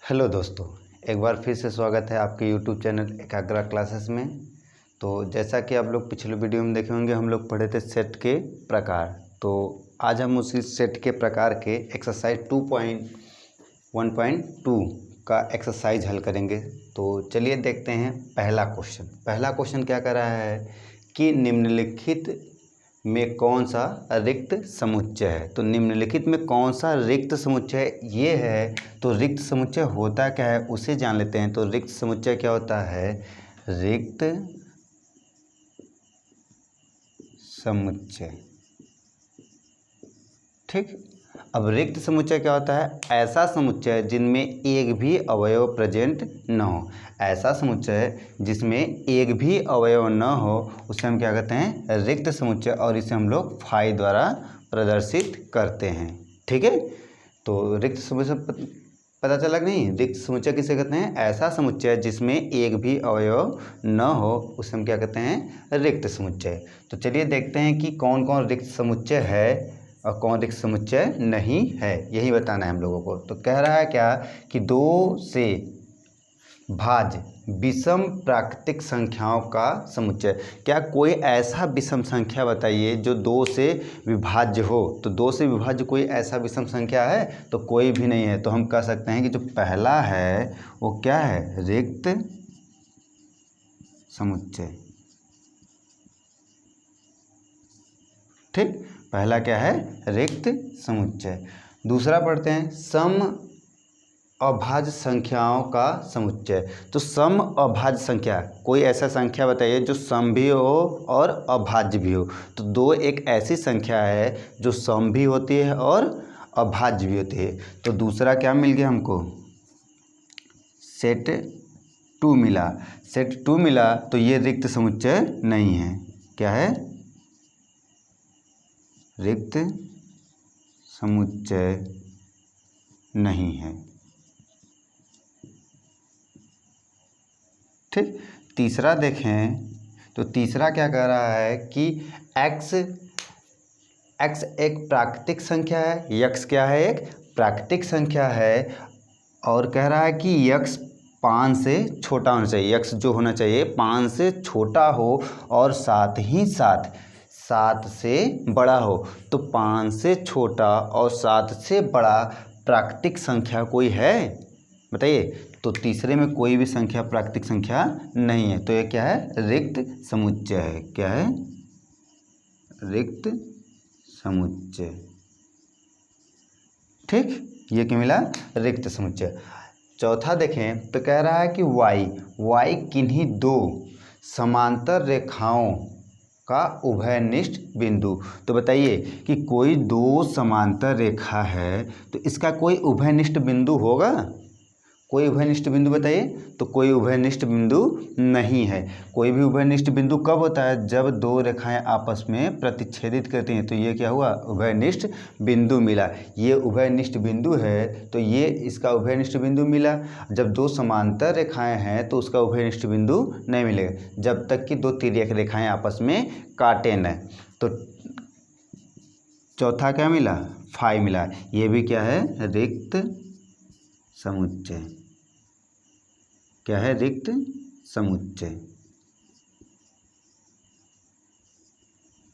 Hello दोस्तों, एक बार फिर से स्वागत है आपके यूट्यूब चैनल एकाग्रा क्लासेस में। तो जैसा कि आप लोग पिछले वीडियो में देखे होंगे, हम लोग पढ़े थे सेट के प्रकार। तो आज हम उसी सेट के प्रकार के एक्सरसाइज 2.1.2 का एक्सरसाइज हल करेंगे। तो चलिए देखते हैं पहला क्वेश्चन क्या कर रहा है कि निम्नलिखित में कौन सा रिक्त समुच्चय है। तो निम्नलिखित में कौन सा रिक्त समुच्चय ये है। तो रिक्त समुच्चय होता क्या है उसे जान लेते हैं। तो रिक्त समुच्चय क्या होता है? रिक्त समुच्चय, ठीक। अब रिक्त समुच्चय क्या होता है? ऐसा समुच्चय जिनमें एक भी अवयव प्रेजेंट न हो। ऐसा समुच्चय जिसमें एक भी अवयव न हो उसे हम क्या कहते हैं? रिक्त समुच्चय। और इसे हम लोग फाई द्वारा प्रदर्शित करते हैं, ठीक है। तो रिक्त समुच्चय पता चला कि नहीं? रिक्त समुच्चय किसे कहते हैं? ऐसा समुच्चय जिसमें एक भी अवयव न हो उसे हम क्या कहते हैं? रिक्त समुच्चय। तो चलिए देखते हैं कि कौन कौन रिक्त समुच्चय है और कौन रिक्त समुच्चय नहीं है, यही बताना है हम लोगों को। तो कह रहा है क्या कि दो से भाज्य विषम प्राकृतिक संख्याओं का समुच्चय। क्या कोई ऐसा विषम संख्या बताइए जो दो से विभाज्य हो। तो दो से विभाज्य कोई ऐसा विषम संख्या है? तो कोई भी नहीं है। तो हम कह सकते हैं कि जो पहला है वो क्या है? रिक्त समुच्चय, ठीक। पहला क्या है? रिक्त समुच्चय। दूसरा पढ़ते हैं सम अभाज्य संख्याओं का समुच्चय। तो सम अभाज्य संख्या, कोई ऐसा संख्या बताइए जो सम भी हो और अभाज्य भी हो। तो दो एक ऐसी संख्या है जो सम भी होती है और अभाज्य भी होती है। तो दूसरा क्या मिल गया हमको? सेट 2 मिला। सेट 2 मिला तो ये रिक्त समुच्चय नहीं है। क्या है? रिक्त समुच्चय नहीं है, ठीक। तीसरा देखें तो तीसरा क्या कह रहा है कि x एक प्राकृतिक संख्या है। यक्स क्या है? एक प्राकृतिक संख्या है। और कह रहा है कि यक्स 5 से छोटा होना चाहिए। यक्स जो होना चाहिए 5 से छोटा हो और साथ ही साथ 7 से बड़ा हो। तो 5 से छोटा और 7 से बड़ा प्राकृतिक संख्या कोई है? बताइए। तो तीसरे में कोई भी संख्या प्राकृतिक संख्या नहीं है। तो ये क्या है? रिक्त समुच्चय है। क्या है? रिक्त समुच्चय, ठीक। ये क्या मिला? रिक्त समुच्चय। चौथा देखें तो कह रहा है कि y किन्हीं दो समांतर रेखाओं का उभयनिष्ठ बिंदु। तो बताइए कि कोई दो समांतर रेखा है तो इसका कोई उभयनिष्ठ बिंदु होगा? कोई उभयनिष्ठ बिंदु बताइए। तो कोई उभयनिष्ठ बिंदु नहीं है। कोई भी उभयनिष्ठ बिंदु कब होता है? जब दो रेखाएं आपस में प्रतिच्छेदित करती हैं। तो ये क्या हुआ? उभयनिष्ठ बिंदु मिला। ये उभयनिष्ठ बिंदु है तो ये इसका उभयनिष्ठ बिंदु मिला। जब दो समांतर रेखाएं हैं तो उसका उभयनिष्ठ बिंदु नहीं मिलेगा जब तक कि दो तिर्यक रेखाएं आपस में काटे न। तो चौथा क्या मिला? फाई मिला। ये भी क्या है? रिक्त समुच्चय। क्या है? रिक्त समुच्चय,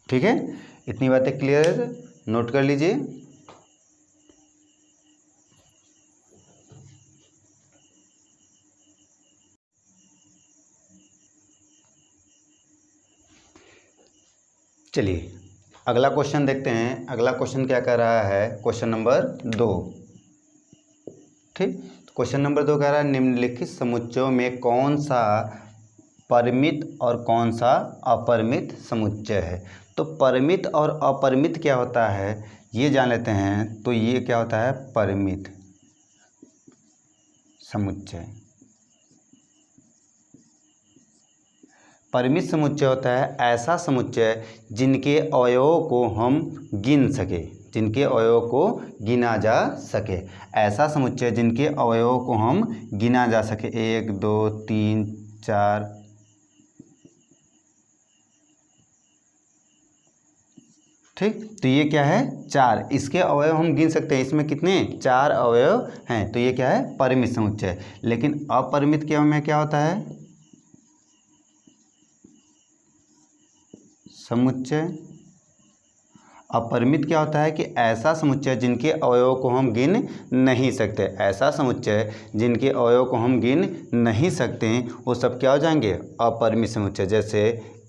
ठीक है। इतनी बातें क्लियर है? नोट कर लीजिए। चलिए अगला क्वेश्चन देखते हैं। अगला क्वेश्चन क्या कर रहा है? क्वेश्चन नंबर 2, ठीक। क्वेश्चन नंबर 2 कह रहा है निम्नलिखित समुच्चयों में कौन सा परिमित और कौन सा अपरिमित समुच्चय है। तो परिमित और अपरिमित क्या होता है ये जान लेते हैं। तो ये क्या होता है? परिमित समुच्चय। परिमित समुच्चय होता है ऐसा समुच्चय जिनके अवयवों को हम गिन सके, जिनके अवयवों को गिना जा सके। ऐसा समुच्चय जिनके अवयवों को हम गिना जा सके। 1 2 3 4 ठीक, तो ये क्या है 4, इसके अवयव हम गिन सकते हैं, इसमें कितने 4 अवयव हैं, तो ये क्या है परिमित समुच्चय। लेकिन अपरिमित के में क्या होता है समुच्चय। अपरिमित क्या होता है कि ऐसा समुच्चय जिनके अवयवों को हम गिन नहीं सकते, ऐसा समुच्चय जिनके अवयवों को हम गिन नहीं सकते हैं वो सब क्या हो जाएंगे अपरिमित समुच्चय। जैसे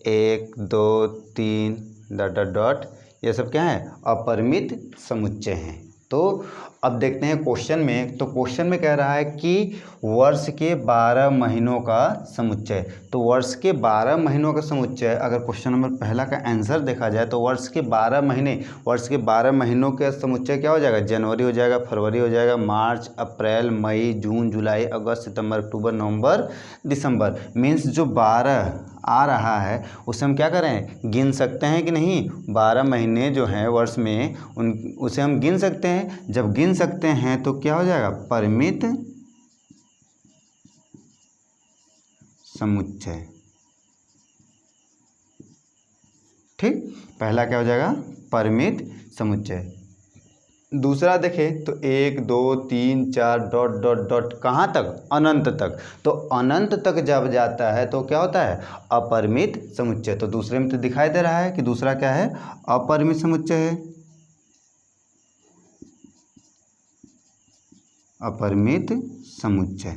1 2 3 डॉट डॉट डॉट, ये सब क्या है अपरिमित समुच्चय हैं। तो अब देखते हैं क्वेश्चन में, तो क्वेश्चन में कह रहा है कि वर्ष के 12 महीनों का समुच्चय। तो वर्ष के 12 महीनों का समुच्चय, अगर क्वेश्चन नंबर पहला का आंसर देखा जाए तो वर्ष के 12 महीनों का समुच्चय क्या हो जाएगा, जनवरी हो जाएगा, फरवरी हो जाएगा, मार्च, अप्रैल, मई, जून, जुलाई, अगस्त, सितंबर, अक्टूबर, नवंबर, दिसंबर। मीन्स जो 12 आ रहा है उसे हम क्या करें गिन सकते हैं कि नहीं, 12 महीने जो हैं वर्ष में उसे हम गिन सकते हैं। जब गिन सकते हैं तो क्या हो जाएगा परिमित समुच्चय। ठीक, पहला क्या हो जाएगा परिमित समुच्चय। दूसरा देखें तो 1 2 3 4 डॉट डॉट डॉट कहाँ तक अनंत तक, तो अनंत तक जब जाता है तो क्या होता है अपरिमित समुच्चय। तो दूसरे में तो दिखाई दे रहा है कि दूसरा क्या है अपरिमित समुच्चय है, अपरिमित समुच्चय।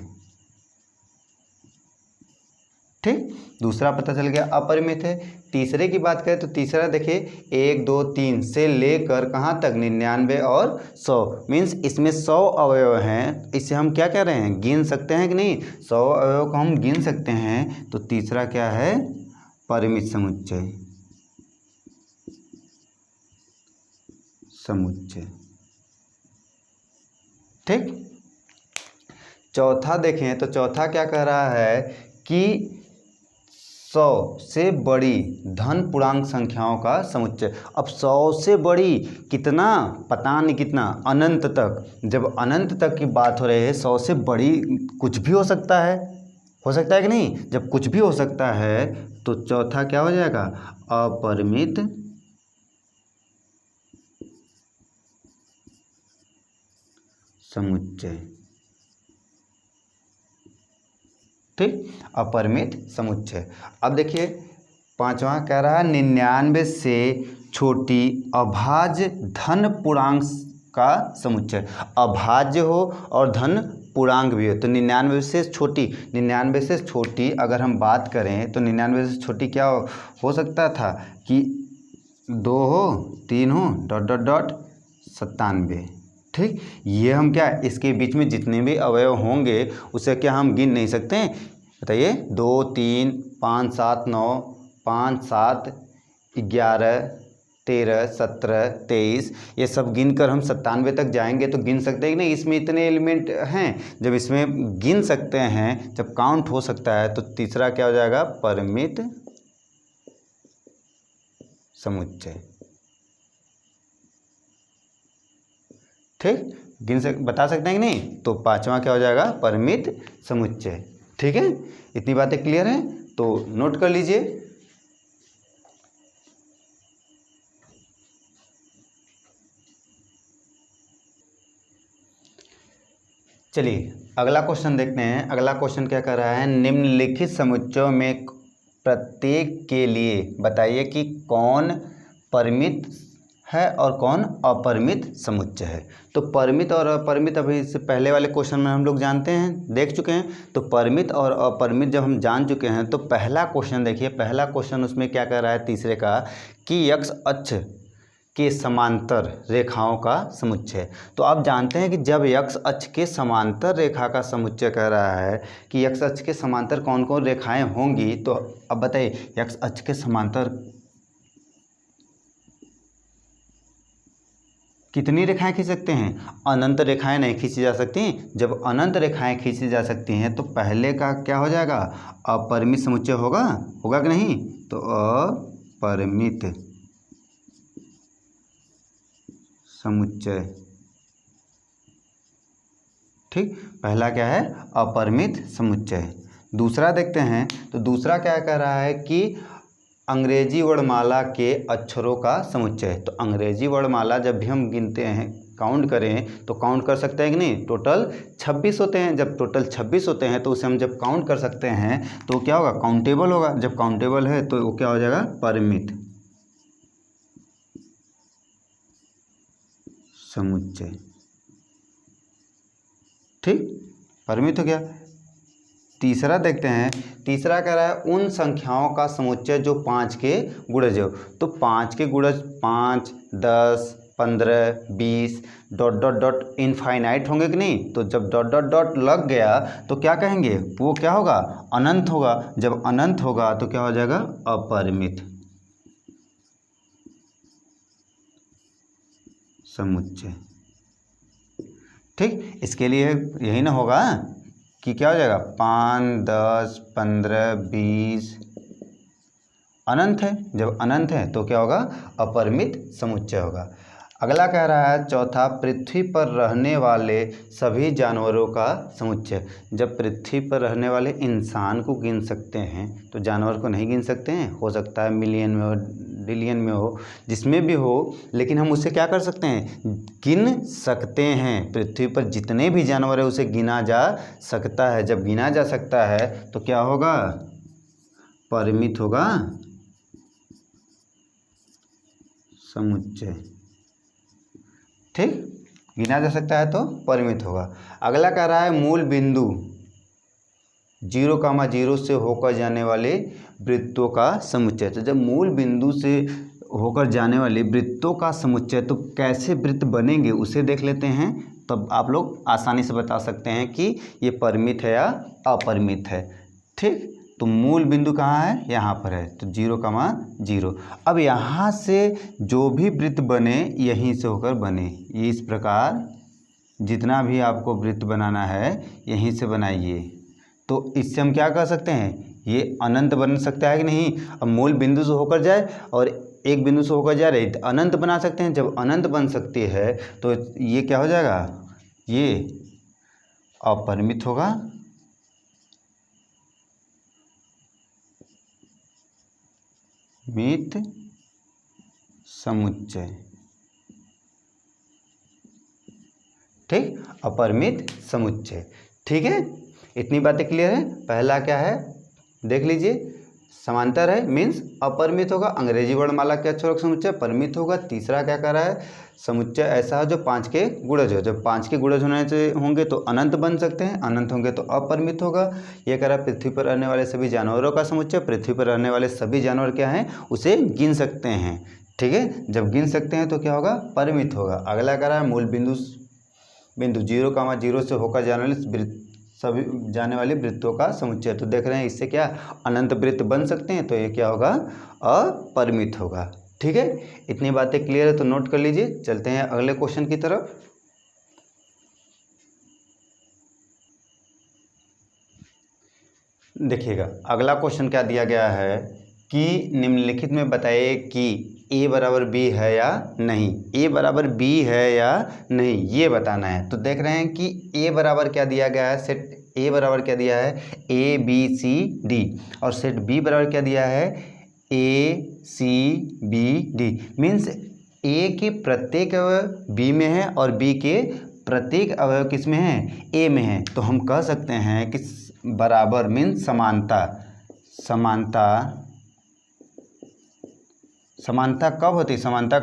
ठीक, दूसरा पता चल गया अपरिमित है। तीसरे की बात करें तो तीसरा देखिए 1 2 3 से लेकर कहाँ तक 99 और 100, मीन्स इसमें 100 अवयव हैं, इससे हम क्या कह रहे हैं गिन सकते हैं कि नहीं, 100 अवयव को हम गिन सकते हैं। तो तीसरा क्या है परिमित समुच्चय, समुच्चय। ठीक, चौथा देखें तो चौथा क्या कह रहा है कि 100 से बड़ी धन पूर्णांक संख्याओं का समुच्चय। अब 100 से बड़ी कितना पता नहीं कितना अनंत तक, जब अनंत तक की बात हो रही है 100 से बड़ी कुछ भी हो सकता है कि नहीं, जब कुछ भी हो सकता है तो चौथा क्या हो जाएगा अपरिमित समुच्चय। ठीक, अपरिमित समुच्चय। अब देखिए पांचवा कह रहा है 99 से छोटी अभाज्य धन पूर्णांक का समुच्चय। अभाज्य हो और धन पूर्णांक भी हो, तो 99 से छोटी अगर हम बात करें तो 99 से छोटी क्या हो सकता था कि 2 हो 3 हो डॉट डॉट डॉट 97। ठीक, ये हम क्या इसके बीच में जितने भी अवयव होंगे उसे क्या हम गिन नहीं सकते, बताइए 2 3 5 7 9 5 7 11 13 17 23, ये सब गिनकर हम 97 तक जाएंगे तो गिन सकते हैं कि नहीं, इसमें इतने एलिमेंट हैं। जब इसमें गिन सकते हैं, जब काउंट हो सकता है, तो तीसरा क्या हो जाएगा परिमित समुच्चय। ठीक, बता सकते हैं कि नहीं, तो पांचवा क्या हो जाएगा परिमित समुच्चय। ठीक है, इतनी बातें क्लियर हैं तो नोट कर लीजिए। चलिए अगला क्वेश्चन देखते हैं। अगला क्वेश्चन क्या कर रहा है, निम्नलिखित समुच्चयों में प्रत्येक के लिए बताइए कि कौन परिमित है और कौन अपरिमित समुच्चय है। तो परिमित और अपरिमित अभी इससे पहले वाले क्वेश्चन में हम लोग जानते हैं, देख चुके हैं। तो परिमित और अपरिमित जब हम जान चुके हैं तो पहला क्वेश्चन देखिए, पहला क्वेश्चन उसमें क्या कर रहा है तीसरे का कि x अक्ष के समांतर रेखाओं का समुच्चय। तो आप जानते हैं कि जब x अक्ष के समांतर रेखा का समुच्चय कह रहा है कि x अक्ष के समांतर कौन कौन रेखाएं होंगी, तो अब बताइए x अक्ष के समांतर कितनी रेखाएं खींच सकते हैं, अनंत रेखाएं नहीं खींची जा सकती। जब अनंत रेखाएं खींची जा सकती हैं तो पहले का क्या हो जाएगा अपरिमित समुच्चय होगा कि नहीं, तो अपरिमित समुच्चय। ठीक, पहला क्या है अपरिमित समुच्चय। दूसरा देखते हैं तो दूसरा क्या कह रहा है कि अंग्रेजी वर्णमाला के अक्षरों का समुच्चय। तो अंग्रेजी वर्णमाला जब भी हम गिनते हैं, काउंट करें तो काउंट कर सकते हैं कि नहीं, टोटल 26 होते हैं। जब टोटल 26 होते हैं तो उसे हम जब काउंट कर सकते हैं तो क्या होगा, काउंटेबल होगा। जब काउंटेबल है तो वो क्या हो जाएगा, परिमित समुच्चय। ठीक, परिमित हो गया। तीसरा देखते हैं, तीसरा कह रहा है उन संख्याओं का समुच्चय जो 5 के गुणज हो। तो 5 के गुणज 5, 10, 15, 20 डॉट डॉट डॉट इनफाइनाइट होंगे कि नहीं। तो जब डॉट डॉट डॉट लग गया तो क्या कहेंगे, वो क्या होगा, अनंत होगा। जब अनंत होगा तो क्या हो जाएगा, अपरिमित समुच्चय। ठीक, इसके लिए यही ना होगा कि क्या हो जाएगा, 5, 10, 15, 20 अनंत है। जब अनंत है तो क्या होगा, अपरिमित समुच्चय होगा। अगला कह रहा है चौथा, पृथ्वी पर रहने वाले सभी जानवरों का समुच्चय। जब पृथ्वी पर रहने वाले इंसान को गिन सकते हैं तो जानवर को नहीं गिन सकते हैं। हो सकता है मिलियन में हो, बिलियन में हो, जिसमें भी हो, लेकिन हम उसे क्या कर सकते हैं, गिन सकते हैं। पृथ्वी पर जितने भी जानवर है उसे गिना जा सकता है। जब गिना जा सकता है तो क्या होगा, परिमित होगा समुच्चय। ठीक, गिना जा सकता है तो परिमित होगा। अगला कह रहा है मूल बिंदु 0,0 से होकर जाने वाले वृत्तों का समुच्चय। तो जब मूल बिंदु से होकर जाने वाले वृत्तों का समुच्चय, तो कैसे वृत्त बनेंगे उसे देख लेते हैं। तब आप लोग आसानी से बता सकते हैं कि ये परिमित है या अपरिमित है। ठीक, तो मूल बिंदु कहाँ है, यहाँ पर है, तो 0,0। अब यहाँ से जो भी वृत्त बने यहीं से होकर बने। ये इस प्रकार जितना भी आपको वृत्त बनाना है यहीं से बनाइए। तो इससे हम क्या कर सकते हैं, ये अनंत बन सकता है कि नहीं। अब मूल बिंदु से होकर जाए और एक बिंदु से होकर जा रही तो अनंत बना सकते हैं। जब अनंत बन सकती है तो ये क्या हो जाएगा, ये अपरिमित होगा। मित समुच्चय। ठीक, अपरिमित समुच्चय। ठीक है, इतनी बातें क्लियर है। पहला क्या है देख लीजिए, समांतर है मीन्स अपरिमित होगा। अंग्रेजी वर्णमाला के अक्षरों का समुच्चय परिमित होगा। तीसरा क्या कर रहा है, समुच्चय ऐसा है जो 5 के गुणज हो। जब 5 के गुणज होने से होंगे तो अनंत बन सकते हैं, अनंत होंगे तो अपरिमित होगा। यह कह रहा है पृथ्वी पर रहने वाले सभी जानवरों का समुच्चय। पृथ्वी पर रहने वाले सभी जानवर क्या हैं, उसे गिन सकते हैं। ठीक है, जब गिन सकते हैं तो क्या होगा, परिमित होगा। अगला कह रहा है मूल बिंदु 0,0 से होकर जाने वाले वृत्तों का समुच्चय। तो देख रहे हैं इससे क्या अनंत वृत्त बन सकते हैं, तो ये क्या होगा, अपरिमित होगा। ठीक है, इतनी बातें क्लियर है तो नोट कर लीजिए। चलते हैं अगले क्वेश्चन की तरफ। देखिएगा अगला क्वेश्चन क्या दिया गया है कि निम्नलिखित में बताइए कि a बराबर b है या नहीं। a बराबर b है या नहीं ये बताना है। तो देख रहे हैं कि a बराबर क्या दिया गया है, सेट a बराबर क्या दिया है, a b c d, और सेट b बराबर क्या दिया है, a c b d। Means a के प्रत्येक अवयव b में है और b के प्रत्येक अवयव किस में है, a में है। तो हम कह सकते हैं कि बराबर मीन्स समानता। समानता कब होती है, समानता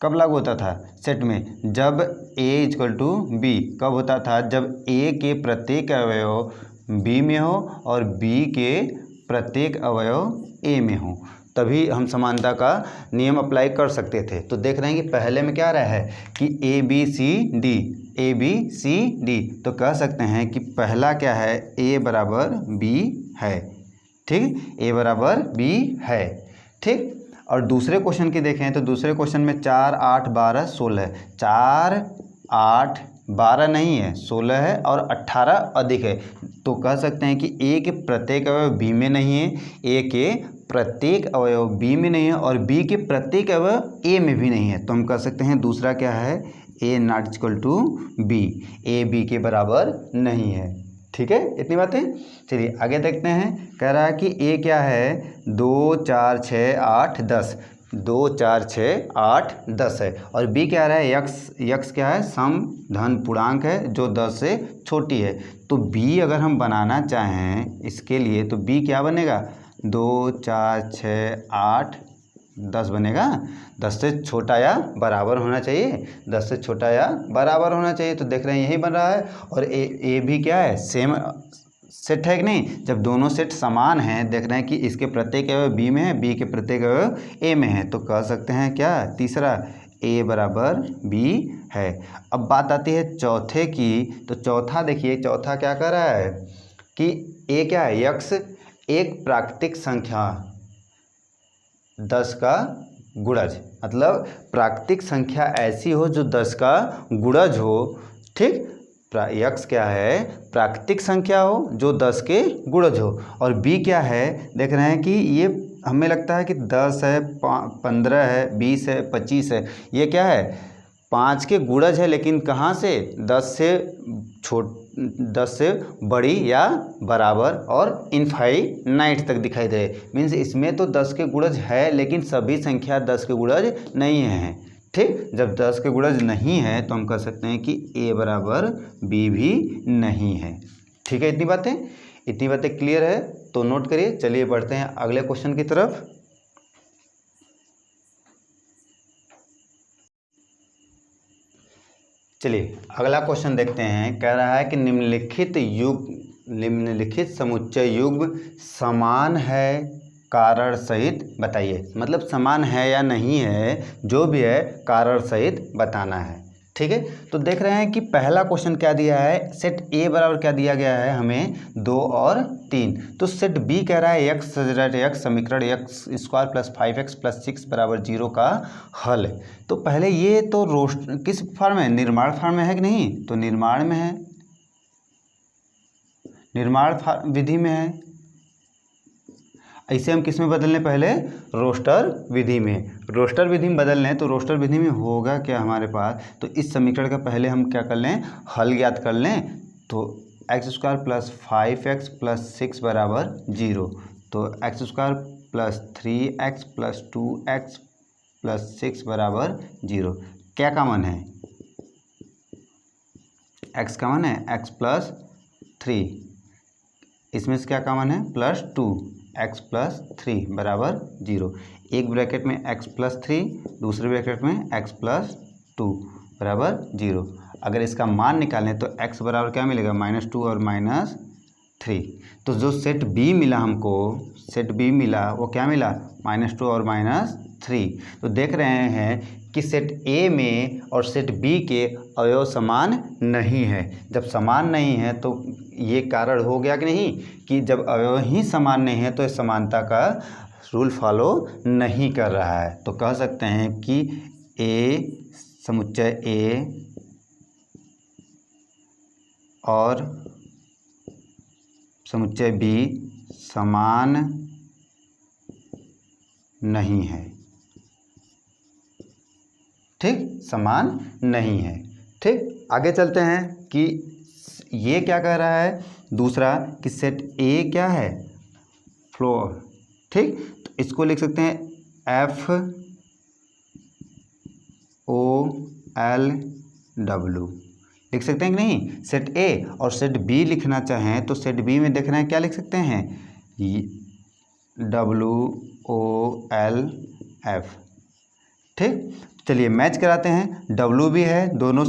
कब लागू होता था सेट में, जब a इक्वल टू बी। कब होता था, जब a के प्रत्येक अवयव b में हो और b के प्रत्येक अवयव a में हो, तभी हम समानता का नियम अप्लाई कर सकते थे। तो देख रहे हैं कि पहले में क्या रहा है कि a b c d, तो कह सकते हैं कि पहला क्या है, a बराबर b है। ठीक, a बराबर b है। ठीक, और दूसरे क्वेश्चन की देखें तो दूसरे क्वेश्चन में 4, 8, 12, 16, 4, 8, 12 नहीं है, 16 है और 18 अधिक है। तो कह सकते हैं कि a के प्रत्येक अवयव b में नहीं है, a के प्रत्येक अवयव b में नहीं है और b के प्रत्येक अवयव a में भी नहीं है। तो हम कह सकते हैं दूसरा क्या है, a not equal to b, a b के बराबर नहीं है। ठीक है, इतनी बातें। चलिए आगे देखते हैं। कह रहा है कि ए क्या है, 2 4 6 8 10, 2 4 6 8 10 है। और बी क्या रहा है, यक्स क्या है, सम धन पूर्णांक है जो 10 से छोटी है। तो बी अगर हम बनाना चाहें इसके लिए तो बी क्या बनेगा, 2 4 6 8 10 बनेगा। 10 से छोटा या बराबर होना चाहिए, 10 से छोटा या बराबर होना चाहिए। तो देख रहे हैं यही बन रहा है। और ए भी क्या है, सेम सेट है कि नहीं। जब दोनों सेट समान हैं, देख रहे हैं कि इसके प्रत्येक अवयव बी में है, बी के प्रत्येक अवयव ए में है, तो कह सकते हैं क्या, तीसरा ए बराबर बी है। अब बात आती है चौथे की। तो चौथा देखिए, चौथा क्या कह रहा है कि ए क्या है, यक्स एक प्राकृतिक संख्या 10 का गुणज, मतलब प्राकृतिक संख्या ऐसी हो जो 10 का गुणज हो। ठीक, यक्स क्या है, प्राकृतिक संख्या हो जो 10 के गुणज हो। और बी क्या है, देख रहे हैं कि ये हमें लगता है कि 10 है, 15 है, 20 है, 25 है। ये क्या है, 5 के गुणज है, लेकिन कहाँ से, 10 से बड़ी या बराबर और इनफाइनाइट तक दिखाई दे रहे। मीन्स इसमें तो 10 के गुणज है, लेकिन सभी संख्या 10 के गुणज नहीं है। ठीक, जब 10 के गुणज नहीं है तो हम कह सकते हैं कि ए बराबर बी भी नहीं है। ठीक है, इतनी बातें क्लियर है तो नोट करिए। चलिए बढ़ते हैं अगले क्वेश्चन की तरफ। चलिए अगला क्वेश्चन देखते हैं। कह रहा है कि निम्नलिखित समुच्चय युग्म समान है कारण सहित बताइए। मतलब समान है या नहीं है, जो भी है कारण सहित बताना है। ठीक है, तो देख रहे हैं कि पहला क्वेश्चन क्या दिया है, सेट ए बराबर क्या दिया गया है हमें, 2 और 3। तो सेट बी कह रहा है एक्स समीकरण x square plus 5x plus 6 बराबर 0 का हल। तो पहले ये तो किस फॉर्म में, निर्माण फॉर्म में है कि नहीं, तो निर्माण में है, निर्माण विधि में है। इसे हम किस में बदल लें, पहले रोस्टर विधि में। रोस्टर विधि में बदल लें तो रोस्टर विधि में होगा क्या हमारे पास, तो इस समीकरण का पहले हम क्या कर लें, हल ज्ञात कर लें। तो x square plus 5x plus 6 बराबर 0। तो x square plus 3x plus 2x plus 6 बराबर 0। क्या कॉमन है, x कॉमन है, x प्लस 3। इसमें से क्या कॉमन है, प्लस 2, x प्लस 3 बराबर 0। एक ब्रैकेट में x प्लस 3, दूसरे ब्रैकेट में x प्लस 2 बराबर 0। अगर इसका मान निकालें तो x बराबर क्या मिलेगा, -2 और -3। तो जो सेट B मिला हमको, सेट B मिला वो क्या मिला, -2 और -3। तो देख रहे हैं कि सेट A में और सेट B के अवयव समान नहीं है। जब समान नहीं है तो ये कारण हो गया कि नहीं, कि जब अवयव ही समान नहीं है तो इस समानता का रूल फॉलो नहीं कर रहा है। तो कह सकते हैं कि समुच्चय A और समुच्चय B समान नहीं है। ठीक, समान नहीं है। ठीक, आगे चलते हैं कि ये क्या कह रहा है, दूसरा कि सेट ए क्या है, फ्लोर। ठीक, तो इसको लिख सकते हैं FOLW लिख सकते हैं कि नहीं। सेट ए और सेट बी लिखना चाहें तो सेट बी में देख रहे हैं क्या लिख सकते हैं, WOLF। ठीक, चलिए मैच कराते हैं। W भी है दोनों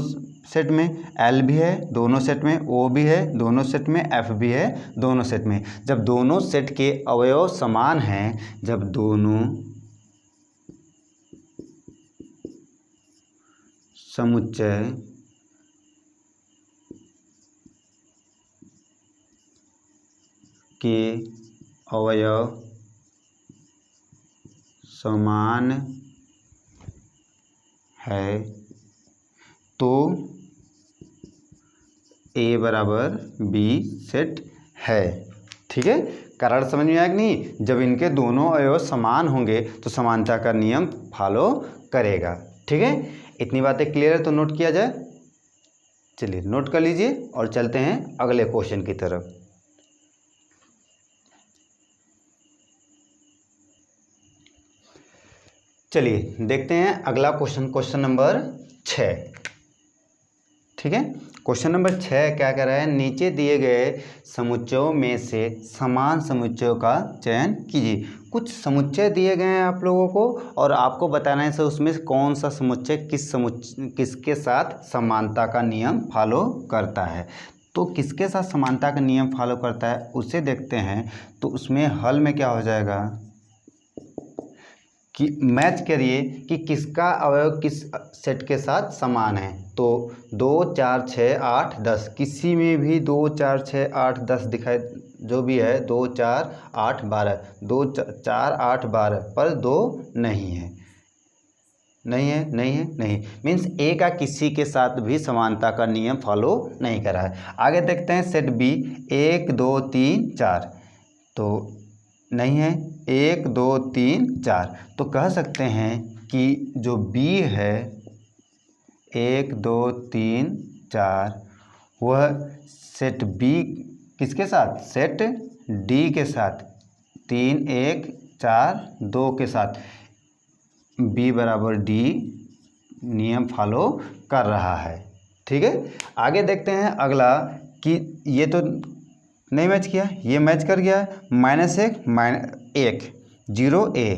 सेट में, L भी है दोनों सेट में, O भी है दोनों सेट में, F भी है दोनों सेट में। जब दोनों सेट के अवयव समान हैं, जब दोनों समुच्चय के अवयव समान है तो A बराबर B सेट है। ठीक है, कारण समझ में आया कि नहीं। जब इनके दोनों अवयव समान होंगे तो समानता का नियम फॉलो करेगा। ठीक है, इतनी बातें क्लियर है तो नोट किया जाए। चलिए नोट कर लीजिए और चलते हैं अगले क्वेश्चन की तरफ। चलिए देखते हैं अगला क्वेश्चन, क्वेश्चन नंबर 6। ठीक है, क्वेश्चन नंबर 6 क्या कह रहा है, नीचे दिए गए समुच्चयों में से समान समुच्चयों का चयन कीजिए। कुछ समुच्चय दिए गए हैं आप लोगों को और आपको बताना है सर उसमें कौन सा समुच्चय किसके साथ समानता का नियम फॉलो करता है। तो किसके साथ समानता का नियम फॉलो करता है उसे देखते हैं। तो उसमें हल में क्या हो जाएगा कि मैच करिए कि किसका अवयव किस सेट के साथ समान है। तो 2 4 6 8 10 किसी में भी 2 4 6 8 10 दिखाई जो भी है 2 4 8 12 2 4 8 12 पर 2 नहीं है, नहीं है, नहीं है, नहीं मीन्स ए का किसी के साथ भी समानता का नियम फॉलो नहीं करा है। आगे देखते हैं सेट बी 1 2 3 4 तो नहीं है, 1 2 3 4 तो कह सकते हैं कि जो बी है 1 2 3 4 वह सेट बी किसके साथ, सेट डी के साथ 3 1 4 2 के साथ बी बराबर डी नियम फॉलो कर रहा है। ठीक है, आगे देखते हैं अगला कि ये तो नहीं मैच किया, ये मैच कर गया -1 0 a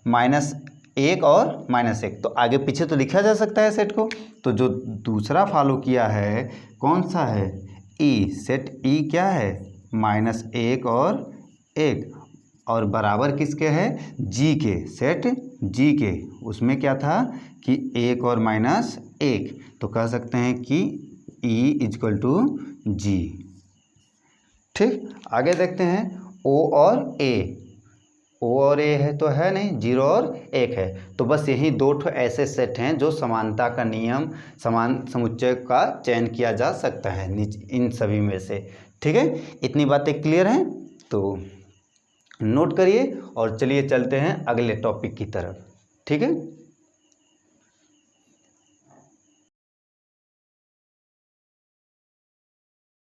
-1 और -1 तो आगे पीछे तो लिखा जा सकता है सेट को। तो जो दूसरा फॉलो किया है कौन सा है, ई सेट ई क्या है -1 और 1 और बराबर किसके है, जी के, सेट जी के उसमें क्या था कि 1 और -1 तो कह सकते हैं कि E = G। ठीक, आगे देखते हैं O और A, O और A है तो है नहीं, 0 और 1 है तो बस यही दो ठो ऐसे सेट हैं जो समानता का नियम समान समुच्चय का चयन किया जा सकता है इन सभी में से। ठीक है, इतनी बातें क्लियर हैं तो नोट करिए और चलिए चलते हैं अगले टॉपिक की तरफ। ठीक है।